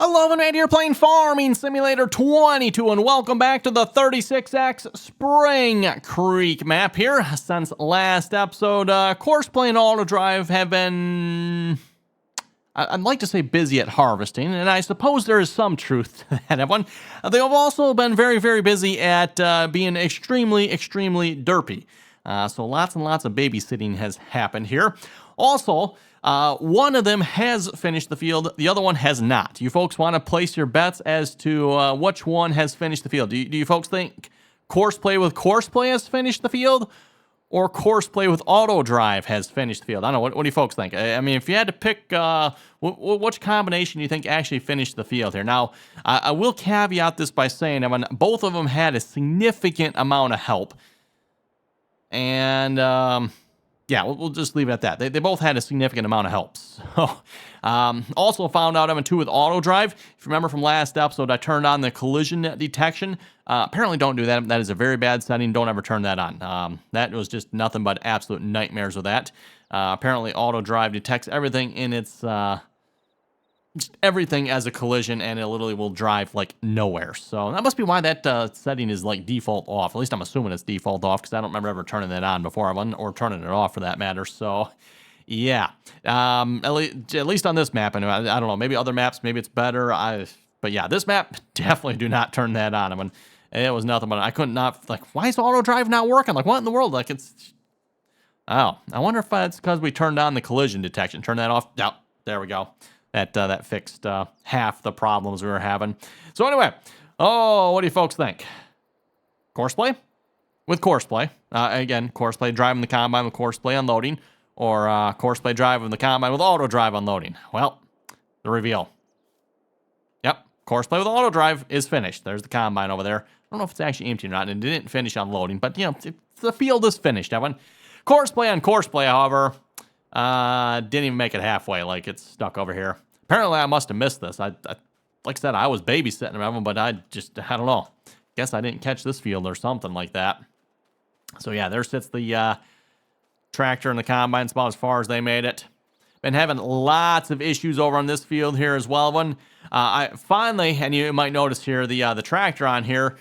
Hello, and you're playing Farming Simulator 22, and welcome back to the 36X Spring Creek map here. Since last episode, Courseplay and Auto Drive have been, I'd like to say, busy at harvesting, and I suppose there is some truth to that, everyone. They have also been very, very busy at being extremely, extremely derpy. So lots and lots of babysitting has happened here. Also, one of them has finished the field, the other one has not. You folks want to place your bets as to which one has finished the field? Do you folks think Courseplay with Courseplay has finished the field, or Courseplay with Auto Drive has finished the field? I don't know. What do you folks think? I mean, if you had to pick, which combination do you think actually finished the field here? Now, I will caveat this by saying, I mean, both of them had a significant amount of help. And, yeah, we'll just leave it at that. They both had a significant amount of help. So, also found out too with Auto Drive. If you remember from last episode, I turned on the collision detection. Apparently don't do that. That is a very bad setting. Don't ever turn that on. That was just nothing but absolute nightmares with that. Apparently Auto Drive detects everything in its, just everything as a collision, and it literally will drive like nowhere. So that must be why that setting is like default off. At least I'm assuming it's default off, because I don't remember ever turning that on before, or turning it off for that matter. So yeah, at least on this map, anyway. I don't know, maybe other maps, maybe it's better. But yeah, this map, definitely do not turn that on. I mean, it was nothing but, I couldn't not, like, why is Auto Drive not working? Like, what in the world? Like, it's, oh, I wonder if it's because we turned on the collision detection. Turn that off. No, there we go. That fixed half the problems we were having. So anyway, what do you folks think? Courseplay with Courseplay. Again, Courseplay driving the combine with Courseplay unloading, or Courseplay driving the combine with Auto Drive unloading. Well, the reveal. Yep, Courseplay with Auto Drive is finished. There's the combine over there. I don't know if it's actually empty or not, and it didn't finish unloading, but, you know, the field is finished, Evan. Courseplay on Courseplay, however, didn't even make it halfway. Like, it's stuck over here. Apparently, I must have missed this. I like I said, I was babysitting everyone, but I don't know. Guess I didn't catch this field or something like that. So yeah, there sits the tractor and the combine. It's about as far as they made it. Been having lots of issues over on this field here as well. I finally, and you might notice here, the tractor on here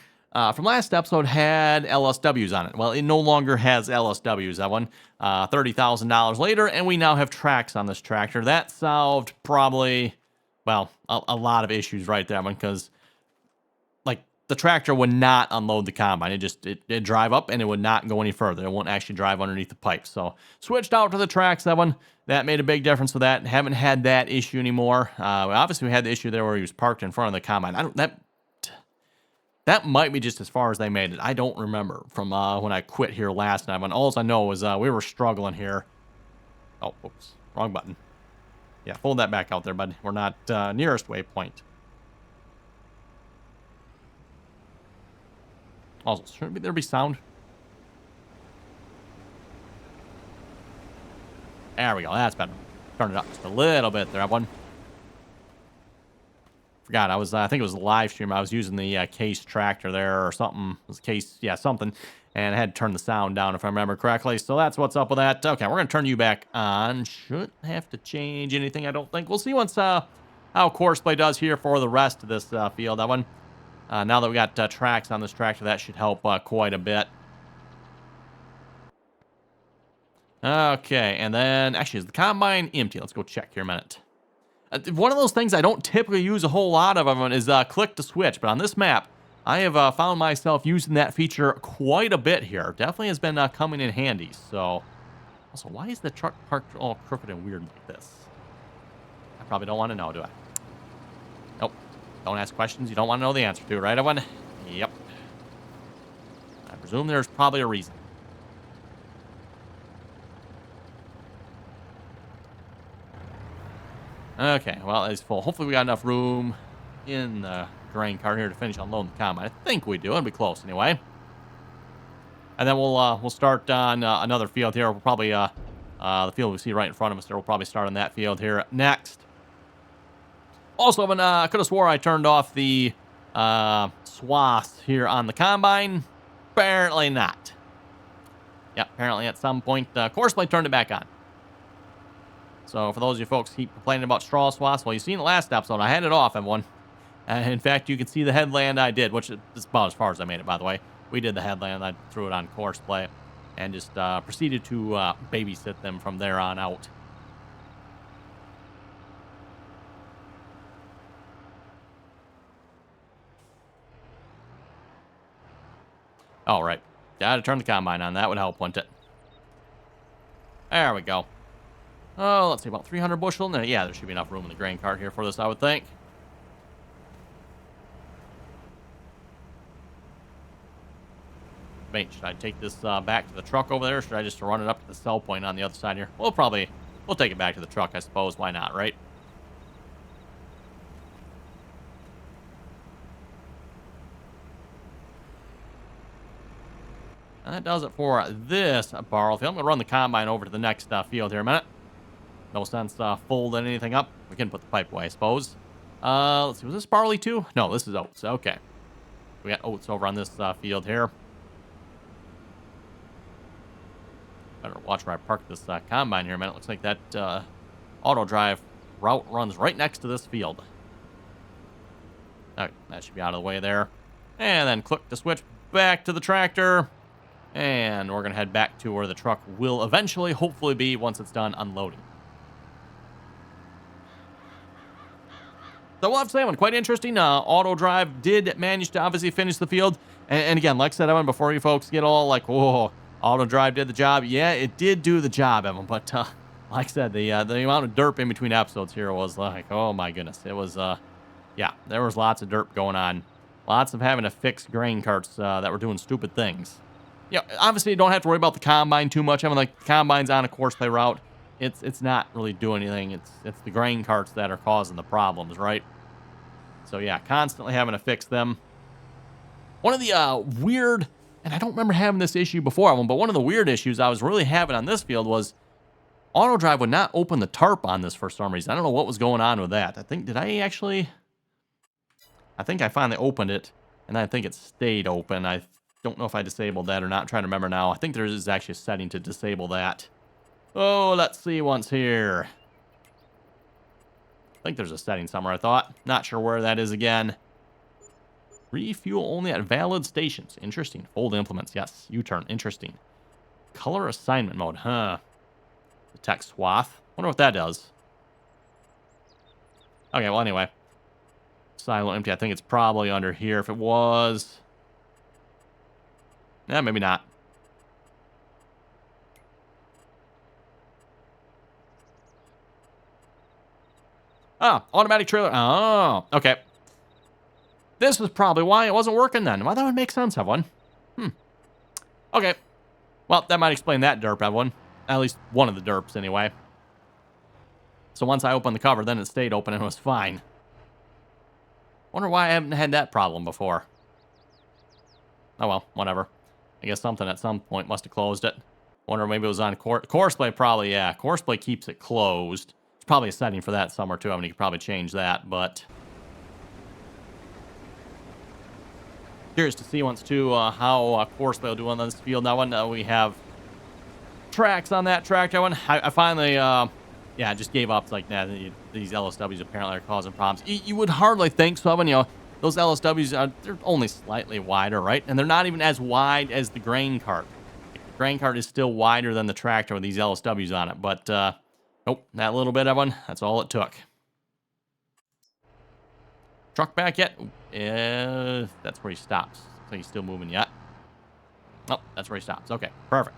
from last episode had LSWs on it. Well, it no longer has LSWs. That one, $30,000 later, and we now have tracks on this tractor. That solved probably, well, a lot of issues right there, because, like, the tractor would not unload the combine. It'd drive up and it would not go any further. It won't actually drive underneath the pipe. So switched out to the tracks. That made a big difference with that. Haven't had that issue anymore. Obviously, we had the issue there where he was parked in front of the combine. That might be just as far as they made it. I don't remember from when I quit here last night. All I know is we were struggling here. Oh, oops. Wrong button. Yeah, fold that back out there, bud. We're not nearest waypoint. Also, should there be sound? There we go. That's better. Turn it up just a little bit there, everyone. Forgot, I think it was a live stream. I was using the case tractor there or something. It was case, yeah, something. And I had to turn the sound down if I remember correctly. So that's what's up with that. Okay, we're going to turn you back on. Shouldn't have to change anything, I don't think. We'll see once how Courseplay does here for the rest of this field. That one, now that we got tracks on this tractor, that should help quite a bit. Okay, and then, actually, is the combine empty? Let's go check here a minute. One of those things I don't typically use a whole lot of is click to switch, but on this map, I have found myself using that feature quite a bit here. Definitely has been coming in handy. So, also, why is the truck parked all crooked and weird like this? I probably don't want to know, do I? Nope. Don't ask questions you don't want to know the answer to, right, everyone? Yep. I presume there's probably a reason. Okay, well, it's full. Hopefully we got enough room in the grain cart here to finish unloading the combine. I think we do. It'll be close anyway. And then we'll start on another field here. We'll probably, the field we see right in front of us there, we'll probably start on that field here next. Also, I could have swore I turned off the swaths here on the combine. Apparently not. Yeah, apparently at some point, Courseplay turned it back on. So for those of you folks keep complaining about straw swaths, well, you seen the last episode. I had it off, everyone. In fact, you can see the headland I did, which is about as far as I made it, by the way. We did the headland. I threw it on course play and just proceeded to babysit them from there on out. All right. Gotta turn the combine on. That would help, wouldn't it? There we go. Oh, let's see, about 300 bushel. No, yeah, there should be enough room in the grain cart here for this, I would think. Mate, should I take this back to the truck over there, or should I just run it up to the sell point on the other side here? We'll take it back to the truck, I suppose. Why not, right? And that does it for this borrow field. I'm going to run the combine over to the next field here a minute. No sense folding anything up. We can put the pipe away, I suppose. Let's see, was this barley too? No, this is oats. Okay. We got oats over on this field here. Better watch where I park this combine here a minute. Looks like that auto drive route runs right next to this field. Okay, that should be out of the way there. And then click the switch back to the tractor. And we're going to head back to where the truck will eventually, hopefully, be once it's done unloading. So we'll have to say one quite interesting. Auto drive did manage to obviously finish the field. And again, like I said, Evan, before you folks get all like, whoa, auto drive did the job. Yeah, it did do the job, Evan. But like I said, the amount of derp in between episodes here was like, oh my goodness. It was, yeah, there was lots of derp going on. Lots of having to fix grain carts that were doing stupid things. Yeah, obviously you don't have to worry about the combine too much. I mean, like, the combine's on a course play route. It's not really doing anything. It's the grain carts that are causing the problems, right? So yeah, constantly having to fix them. One of the weird, and I don't remember having this issue before, but one of the weird issues I was really having on this field was auto drive would not open the tarp on this for some reason. I don't know what was going on with that. I think I finally opened it, and I think it stayed open. I don't know if I disabled that or not. I'm trying to remember now. I think there is actually a setting to disable that. Oh, let's see once here. I think there's a setting somewhere, I thought. Not sure where that is again. Refuel only at valid stations. Interesting. Fold implements. Yes. U-turn. Interesting. Color assignment mode. Huh. Detect swath. Wonder what that does. Okay, well, anyway. Silo empty. I think it's probably under here. If it was... yeah, maybe not. Oh, automatic trailer. Oh, okay. This was probably why it wasn't working then. Well, that would make sense, everyone. Okay. Well, that might explain that derp, everyone. At least one of the derps, anyway. So once I opened the cover, then it stayed open and it was fine. Wonder why I haven't had that problem before. Oh, well, whatever. I guess something at some point must have closed it. Wonder maybe it was on Courseplay, probably, yeah. Courseplay keeps it closed. There's probably a setting for that somewhere, too. I mean, you could probably change that, but... curious to see once, too, how Courseplay will do on this field. Now, we have tracks on that track. I finally, yeah, just gave up. It's like, nah, these LSWs apparently are causing problems. You would hardly think so, and, you know, those LSWs, they're only slightly wider, right? And they're not even as wide as the grain cart. The grain cart is still wider than the tractor with these LSWs on it. But, nope, that little bit, everyone, that's all it took. Truck back yet? That's where he stops. So he's still moving yet. Oh, that's where he stops. Okay, perfect.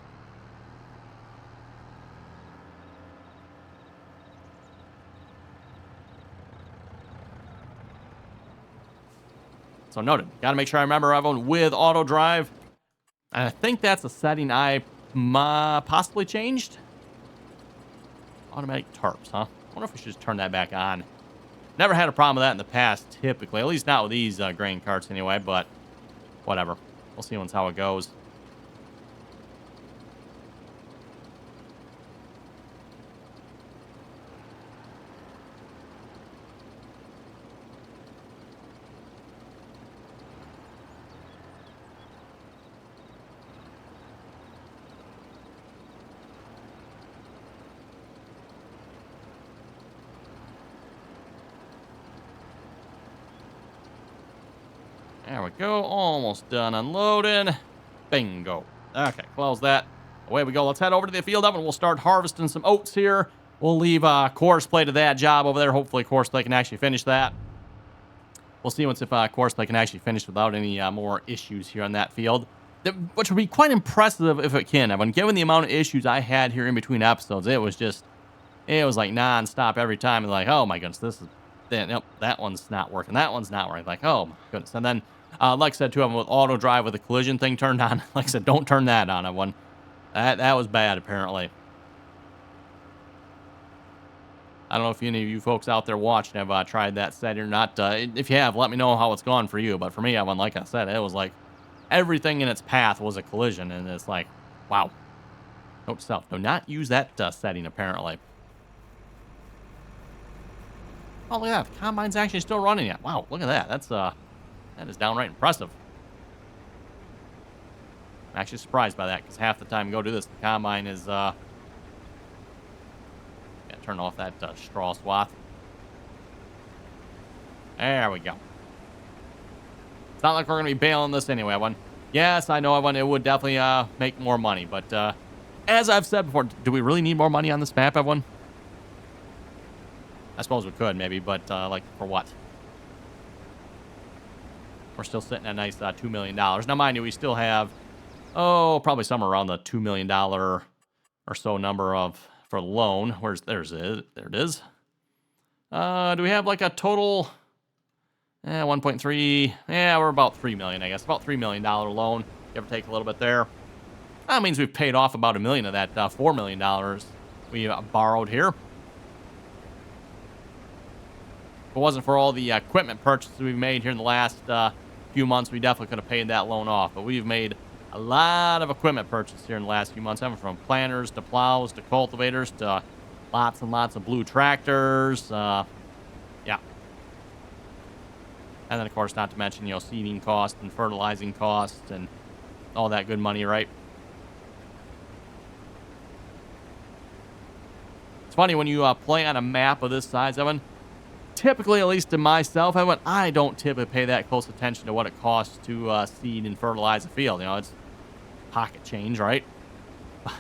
So noted. Got to make sure I remember everyone with auto drive. And I think that's a setting I possibly changed. Automatic tarps, huh? I wonder if we should just turn that back on. Never had a problem with that in the past, typically. At least not with these grain carts anyway, but whatever. We'll see once how it goes. There we go. Almost done unloading. Bingo. Okay, close that. Away we go. Let's head over to the field oven. We'll start harvesting some oats here. We'll leave Courseplay to that job over there. Hopefully Courseplay can actually finish that. We'll see once if Courseplay can actually finish without any more issues here on that field. Which would be quite impressive if it can. When given the amount of issues I had here in between episodes, it was like non-stop every time. Like, oh my goodness, nope, that one's not working. That one's not working. Like, oh my goodness. And then, like I said, too, with auto drive with the collision thing turned on. Like I said, don't turn that on. That was bad, apparently. I don't know if any of you folks out there watching have tried that setting or not. If you have, let me know how it's gone for you. But for me, like I said, it was like everything in its path was a collision. And it's like, wow. Note to self, do not use that setting, apparently. Oh, look at that. The combine's actually still running yet. Wow, look at that. That is downright impressive. I'm actually surprised by that because half the time I go do this, the combine is, turn off that straw swath. There we go. It's not like we're going to be bailing this anyway, Evan. Yes, I know, Evan, it would definitely make more money. But as I've said before, do we really need more money on this map, Evan? I suppose we could, maybe, but like, for what? We're still sitting at a nice $2 million. Now, mind you, we still have, probably somewhere around the $2 million or so number for loan. There it is. Do we have like a total? 1.3. Yeah, we're about $3 million, I guess. About $3 million loan. Give or take a little bit there. That means we've paid off about $1 million of that $4 million we borrowed here. If it wasn't for all the equipment purchases we've made here in the last few months, we definitely could have paid that loan off. But we've made a lot of equipment purchases here in the last few months, having from planters to plows to cultivators to lots and lots of blue tractors. Yeah. And then, of course, not to mention, seeding costs and fertilizing costs and all that good money, right? It's funny when you play on a map of this size, Evan. Typically, at least to myself, Evan, I don't typically pay that close attention to what it costs to seed and fertilize a field. It's pocket change, right?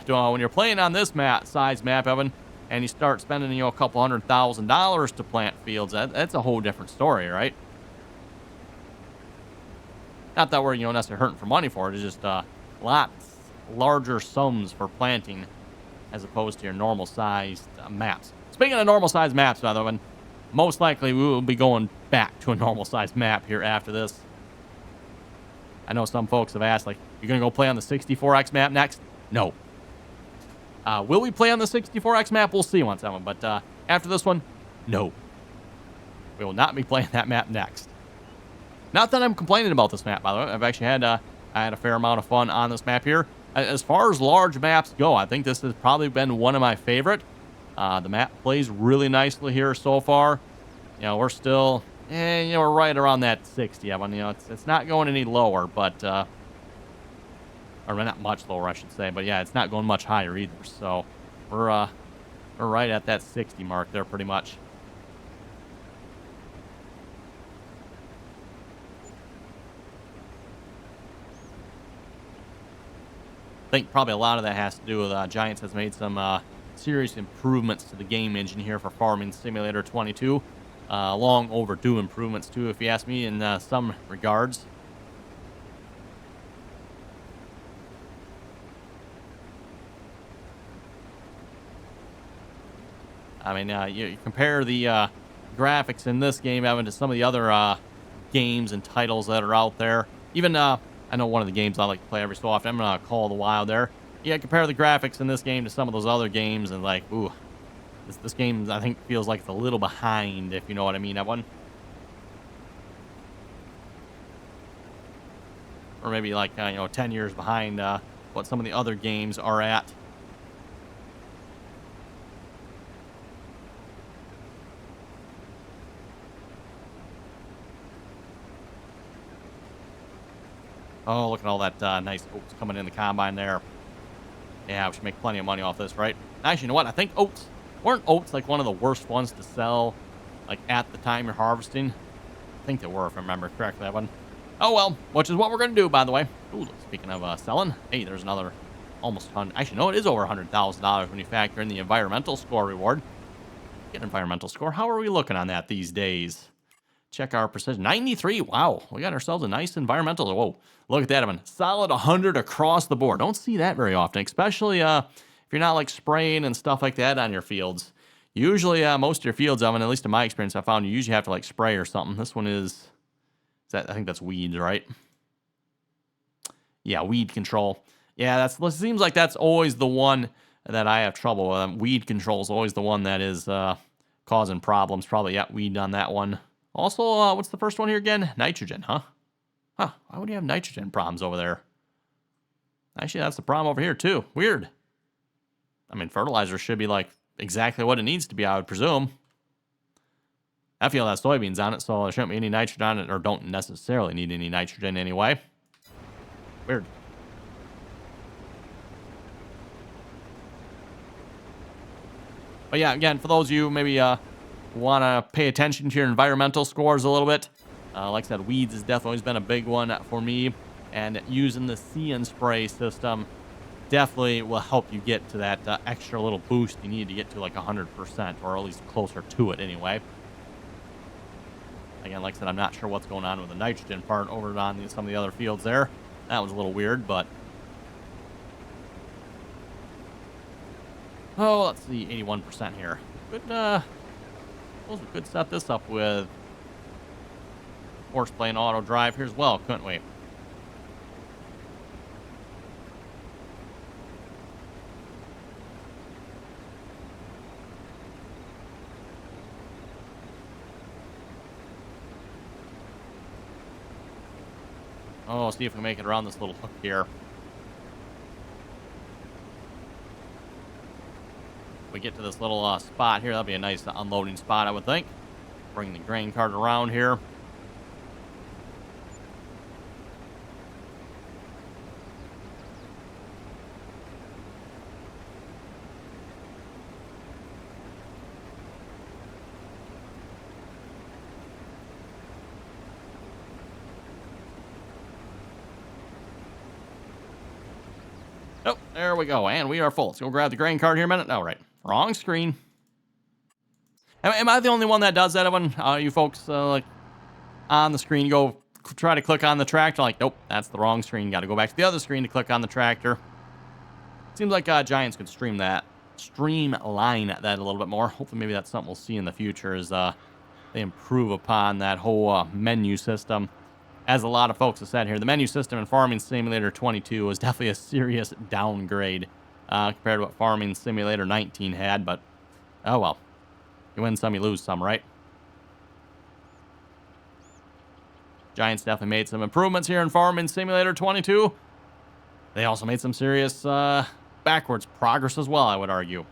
When you're playing on this size map, Evan, and you start spending, a couple $100,000 to plant fields, that's a whole different story, right? Not that we're, necessarily hurting for money for it. It's just lots larger sums for planting as opposed to your normal-sized maps. Speaking of normal-sized maps, by the way, most likely we will be going back to a normal-sized map here after this. I know some folks have asked, like, you're going to go play on the 64X map next? No. Will we play on the 64X map? We'll see once, Evan. But after this one, no. We will not be playing that map next. Not that I'm complaining about this map, by the way. I've actually had I had a fair amount of fun on this map here. As far as large maps go, I think this has probably been one of my favorite. The map plays really nicely here so far. We're still, we're right around that 60. Evan. It's not going any lower, but or not much lower, I should say. But yeah, it's not going much higher either. So we're right at that 60 mark there, pretty much. I think probably a lot of that has to do with Giants has made some serious improvements to the game engine here for Farming Simulator 22. Long overdue improvements, too, if you ask me, in some regards. I mean, you compare the graphics in this game, Evan, to some of the other games and titles that are out there. Even I know one of the games I like to play every so often. I'm going to Call of the Wild there. Yeah, compare the graphics in this game to some of those other games, and like, ooh, this game I think feels like it's a little behind, if you know what I mean, Evan. Or maybe like 10 years behind what some of the other games are at. Oh, look at all that nice oats coming in the combine there. Yeah, we should make plenty of money off this, right? Actually, you know what? I think weren't oats like one of the worst ones to sell, like at the time you're harvesting? I think they were, if I remember correctly, that one. Oh, well, which is what we're going to do, by the way. Ooh, speaking of selling, hey, there's another almost 100. Actually, no, it is over $100,000 when you factor in the environmental score reward. Get an environmental score. How are we looking on that these days? Check our precision. 93. Wow, we got ourselves a nice environmental. Whoa, look at that, Evan. Solid 100 across the board. Don't see that very often, especially if you're not like spraying and stuff like that on your fields. Usually, most of your fields, Evan, at least in my experience, I found you usually have to like spray or something. This one is that, I think that's weeds, right? Yeah, weed control. Yeah, it seems like that's always the one that I have trouble with. Weed control is always the one that is causing problems. Probably, yeah, weed on that one. Also, what's the first one here again? Nitrogen, huh? Huh, why would you have nitrogen problems over there? Actually, that's the problem over here, too. Weird. I mean, fertilizer should be, like, exactly what it needs to be, I would presume. That field has soybeans on it, so there shouldn't be any nitrogen on it, or don't necessarily need any nitrogen anyway. Weird. But yeah, again, for those of you maybe want to pay attention to your environmental scores a little bit, like I said, weeds has definitely always been a big one for me, and using the See and Spray system definitely will help you get to that extra little boost you need to get to like 100%, or at least closer to it anyway. Again, like I said, I'm not sure what's going on with the nitrogen part over on some of the other fields there. That was a little weird, but... Oh, let's see, 81% here. Good, suppose we could set this up with horseplay and auto drive here as well, couldn't we? Oh, see if we can make it around this little hook here. We get to this little spot here. That'll be a nice unloading spot, I would think. Bring the grain cart around here. Oh, there we go. And we are full. Let's go grab the grain cart here a minute. All right. Wrong screen. Am I the only one that does that, Evan? You folks, like, on the screen, you go try to click on the tractor. Like, nope, that's the wrong screen. Got to go back to the other screen to click on the tractor. Seems like Giants could streamline that a little bit more. Hopefully, maybe that's something we'll see in the future as they improve upon that whole menu system. As a lot of folks have said here, the menu system in Farming Simulator 22 was definitely a serious downgrade compared to what Farming Simulator 19 had, but oh well. You win some, you lose some, right? Giants definitely made some improvements here in Farming Simulator 22. They also made some serious backwards progress as well, I would argue.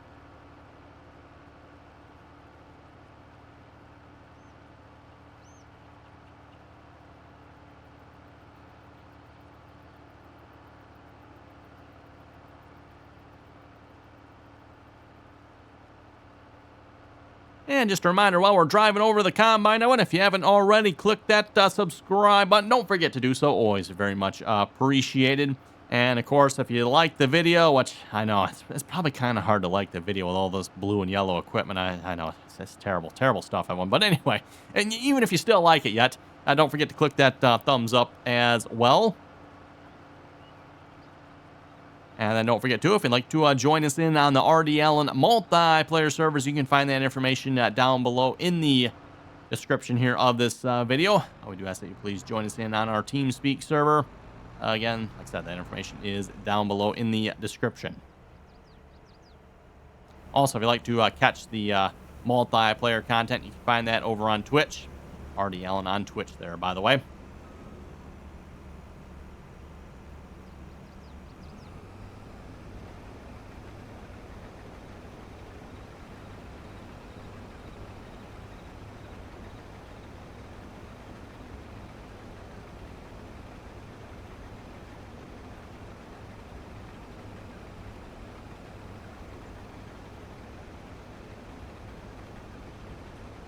And just a reminder, while we're driving over the combine, if you haven't already, click that subscribe button. Don't forget to do so. Always very much appreciated. And, of course, if you like the video, which I know it's probably kind of hard to like the video with all this blue and yellow equipment. I know it's terrible, terrible stuff, everyone. But anyway, and even if you still like it yet, don't forget to click that thumbs up as well. And then don't forget, too, if you'd like to join us in on the RDAllen multiplayer servers, you can find that information down below in the description here of this video. We do ask that you please join us in on our Teampseak server. Again, like I said, that information is down below in the description. Also, if you'd like to catch the multiplayer content, you can find that over on Twitch. RDAllen on Twitch there, by the way.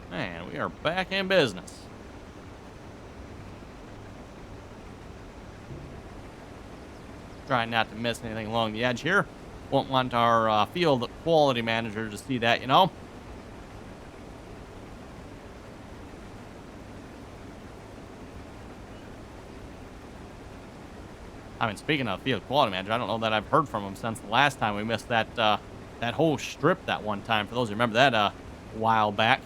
Man, we are back in business. Trying not to miss anything along the edge here. Won't want our field quality manager to see that, you know. I mean, speaking of field quality manager, I don't know that I've heard from him since the last time we missed that that whole strip that one time. For those who remember that a while back.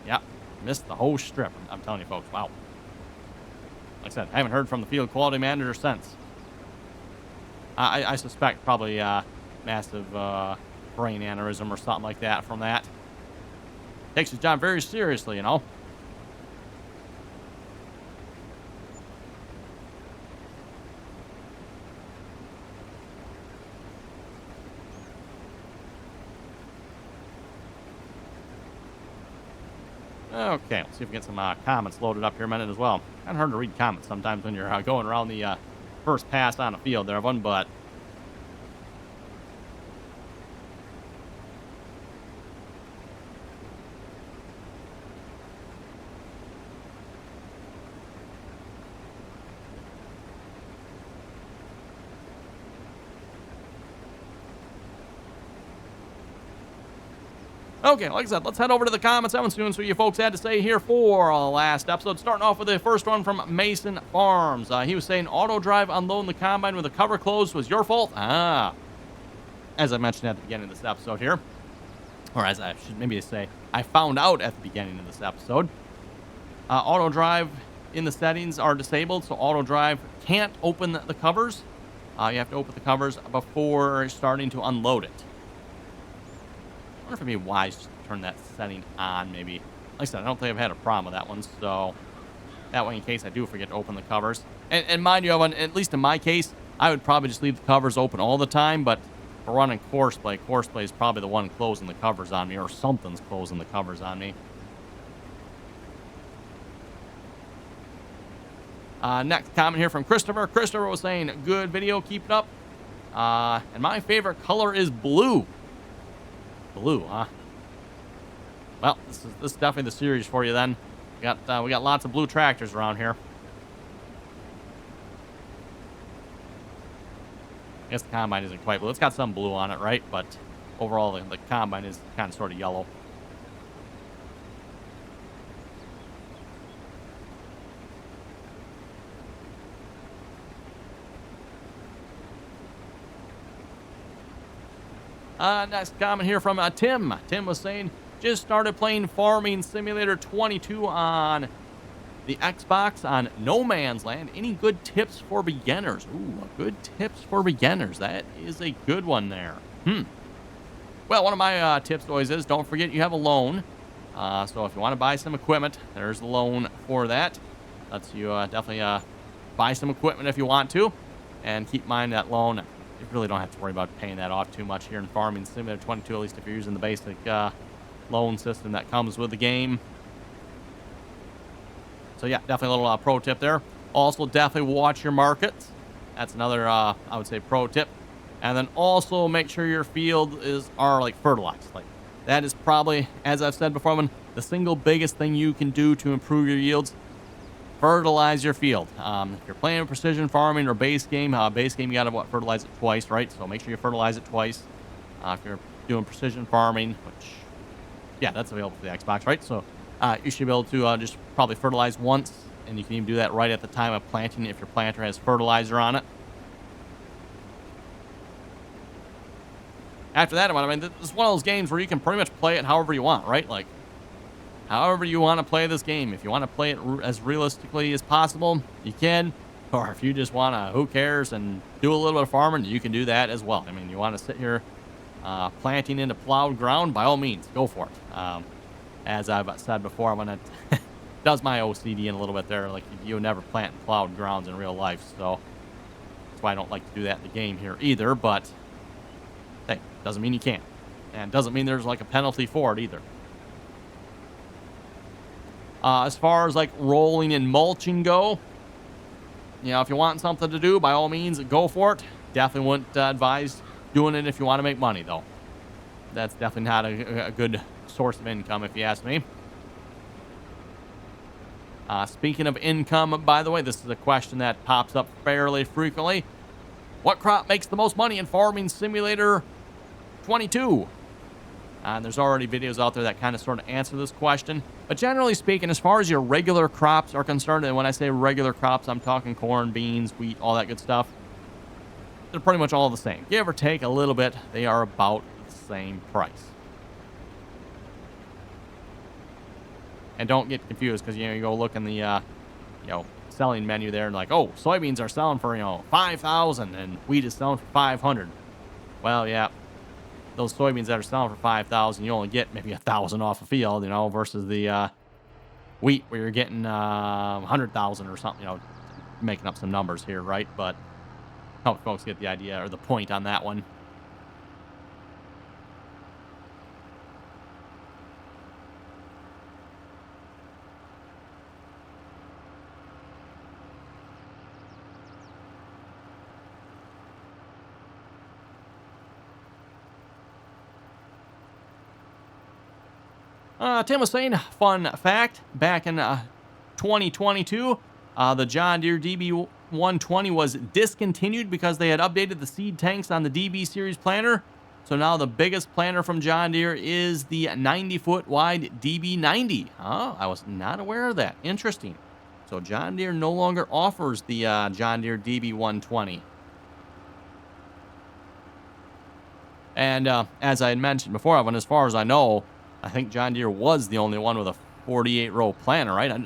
Yep, missed the whole strip. I'm telling you, folks. Wow. Like I said, I haven't heard from the field quality manager since. I suspect probably massive brain aneurysm or something like that from that. Takes his job very seriously, you know. Okay, let's see if we get some comments loaded up here in a minute as well. Kind of hard to read comments sometimes when you're going around the first pass on a field there, everyone, but okay, like I said, let's head over to the comments. I want to see what you folks had to say here for the last episode. Starting off with the first one from Mason Farms. He was saying, auto drive unloading the combine with the cover closed was your fault? Ah. As I mentioned at the beginning of this episode here. Or as I should maybe say, I found out at the beginning of this episode. Auto drive in the settings are disabled, so auto drive can't open the covers. You have to open the covers before starting to unload it. I wonder if it'd be wise to turn that setting on, maybe. Like I said, I don't think I've had a problem with that one, so that way in case I do forget to open the covers. And mind you, at least in my case, I would probably just leave the covers open all the time, but for running course play is probably the one closing the covers on me, or something's closing the covers on me. Next comment here from Christopher. Christopher was saying, good video, keep it up. And my favorite color is blue. Blue, huh? Well, this is definitely the series for you then. We got lots of blue tractors around here. I guess the combine isn't quite blue. It's got some blue on it, right? But overall, the combine is kind of sort of yellow. Next comment here from Tim. Tim was saying, just started playing Farming Simulator 22 on the Xbox on No Man's Land. Any good tips for beginners? Ooh, good tips for beginners. That is a good one there. Well, one of my tips always is, don't forget you have a loan. So if you want to buy some equipment, there's the loan for that. Lets you definitely buy some equipment if you want to. And keep in mind that loan, you really don't have to worry about paying that off too much here in Farming Simulator 22, at least if you're using the basic loan system that comes with the game. So yeah, definitely a little pro tip there. Also, definitely watch your markets. That's another, I would say, pro tip. And then also make sure your field are like fertilized. Like that is probably, as I've said before, the single biggest thing you can do to improve your yields. Fertilize your field. If you're playing precision farming or base game, you gotta fertilize it twice, right? So make sure you fertilize it twice. If you're doing precision farming, which, yeah, that's available for the Xbox, right? So you should be able to just probably fertilize once, and you can even do that right at the time of planting if your planter has fertilizer on it. After that, I mean, this is one of those games where you can pretty much play it however you want, right? Like, however you want to play this game. If you want to play it as realistically as possible, you can. Or if you just want to, who cares, and do a little bit of farming, you can do that as well. I mean, you want to sit here planting into plowed ground, by all means, go for it. As I've said before, when it does my OCD in a little bit there, like you never plant in plowed grounds in real life, so that's why I don't like to do that in the game here either, but hey, doesn't mean you can't. And doesn't mean there's like a penalty for it either. As far as like rolling and mulching go, you know, if you want something to do, by all means, go for it. Definitely wouldn't advise doing it if you want to make money, though. That's definitely not a good source of income, if you ask me. Speaking of income, by the way, this is a question that pops up fairly frequently. What crop makes the most money in Farming Simulator 22? And there's already videos out there that kind of sort of answer this question. But generally speaking, as far as your regular crops are concerned, and when I say regular crops, I'm talking corn, beans, wheat, all that good stuff, they're pretty much all the same. Give or take a little bit, they are about the same price. And don't get confused, because you go look in the selling menu there and like, oh, soybeans are selling for 5,000 and wheat is selling for 500. Well, yeah, those soybeans that are selling for 5,000, you only get maybe 1,000 off a field, versus the wheat where you're getting 100,000 or something. Making up some numbers here, right? But hope folks get the idea or the point on that one. Tim was saying, fun fact, back in 2022, the John Deere DB120 was discontinued because they had updated the seed tanks on the DB series planter. So now the biggest planter from John Deere is the 90-foot wide DB90. Oh, I was not aware of that. Interesting. So John Deere no longer offers the John Deere DB120. And as I had mentioned before, as far as I know, I think John Deere was the only one with a 48-row planter, right? I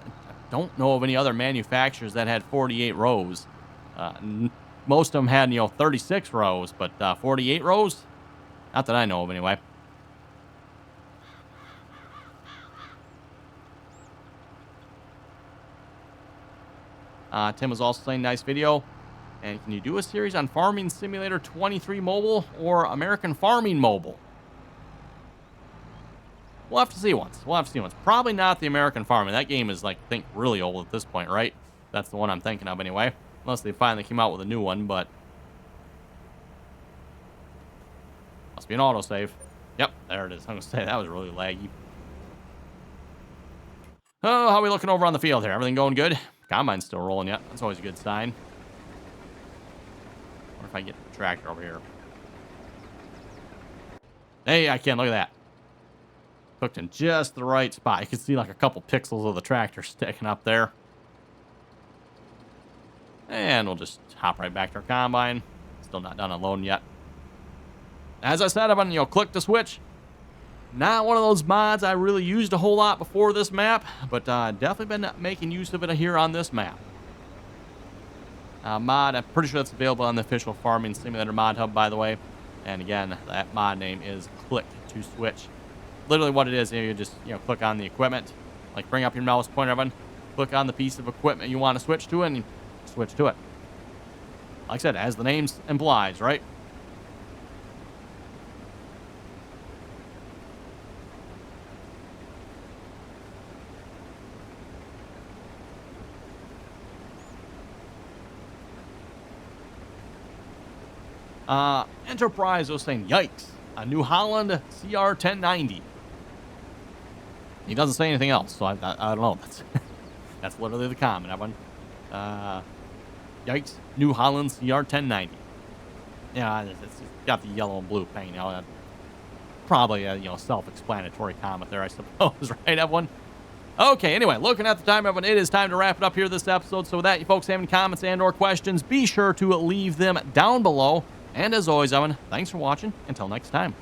don't know of any other manufacturers that had 48 rows. Most of them had, 36 rows, but 48 rows? Not that I know of, anyway. Tim was also saying, nice video. And can you do a series on Farming Simulator 23 Mobile or American Farming Mobile? We'll have to see once. Probably not the American Farming. That game is, I think, really old at this point, right? That's the one I'm thinking of anyway. Unless they finally came out with a new one, but... must be an autosave. Yep, there it is. I'm going to say that was really laggy. Oh, how are we looking over on the field here? Everything going good? Combine's still rolling yet. That's always a good sign. What if I get the tractor over here? Hey, I can. Look at that. Hooked in just the right spot. You can see like a couple pixels of the tractor sticking up there. And we'll just hop right back to our combine. Still not done unloading yet. As I said, I'm going to click the switch. Not one of those mods I really used a whole lot before this map, but definitely been making use of it here on this map. Mod, I'm pretty sure that's available on the official Farming Simulator mod hub, by the way. And again, that mod name is Click to Switch. Literally what it is, you just click on the equipment, like bring up your mouse pointer button, click on the piece of equipment you want to switch to, and you switch to it. Like I said, as the name implies, right? Enterprise was saying, yikes, a New Holland CR1090. He doesn't say anything else, so I don't know. That's literally the comment. Everyone. Yikes, New Holland CR1090. Yeah, it's got the yellow and blue paint. Probably a self-explanatory comment there, I suppose, right, everyone? Okay, anyway, looking at the time, everyone, it is time to wrap it up here this episode. So with that, you folks have any comments and or questions, be sure to leave them down below. And as always, everyone, thanks for watching. Until next time.